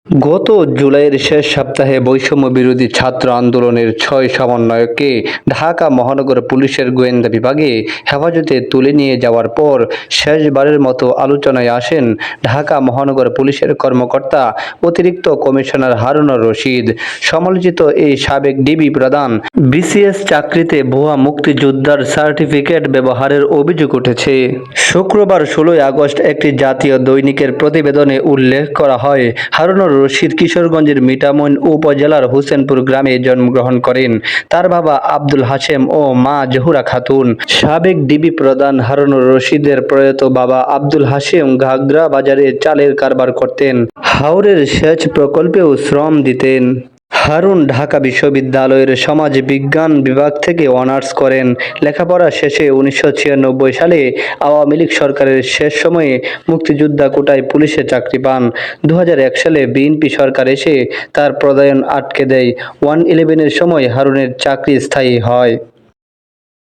গত জুলাইয়ের শেষ সপ্তাহে বৈষম্য বিরোধী ছাত্র আন্দোলনের ৬ সমন্বয়ককে ঢাকা মহানগর পুলিশের গোয়েন্দা বিভাগে হেফাজতে তুলে নিয়ে যাওয়ার পর শেষবারের মতো আলোচনায় আসেন ঢাকা মহানগর পুলিশের কর্মকর্তা অতিরিক্ত কমিশনার হারুনুর রশিদ। সমালোচিত এই সাবেক ডিবি প্রধান বিসিএস চাকরিতে ভুয়া মুক্তিযোদ্ধার সার্টিফিকেট ব্যবহারের অভিযোগ উঠেছে। শুক্রবার ১৬ আগস্ট একটি জাতীয় দৈনিকের প্রতিবেদনে উল্লেখ করা হয়, হারুনুর রশিদ কিশোরগঞ্জের মিঠামইন উপজেলার হোসেনপুর গ্রামে জন্মগ্রহণ করেন। তার বাবা আব্দুল হাশেম ও মা জহুরা খাতুন। সাবেক ডিবি প্রধান হারুনুর রশিদের প্রয়াত বাবা আব্দুল হাশেম ঘাগড়া বাজারে চালের কারবার করতেন। হাওরের সেচ প্রকল্পেও শ্রম দিতেন। হারুন ঢাকা বিশ্ববিদ্যালয়ের সমাজ বিজ্ঞান বিভাগ থেকে অনার্স করেন। লেখাপড়া শেষে ১৯৯৬ সালে আওয়ামী লীগ সরকারের শেষ সময়ে মুক্তিযোদ্ধা কোটায় পুলিশে চাকরি পান। ২০০১ সালে বিএনপি সরকার এসে তার পদায়ন আটকে দেয়। 1-11-এর সময় হারুনের চাকরি স্থায়ী হয়।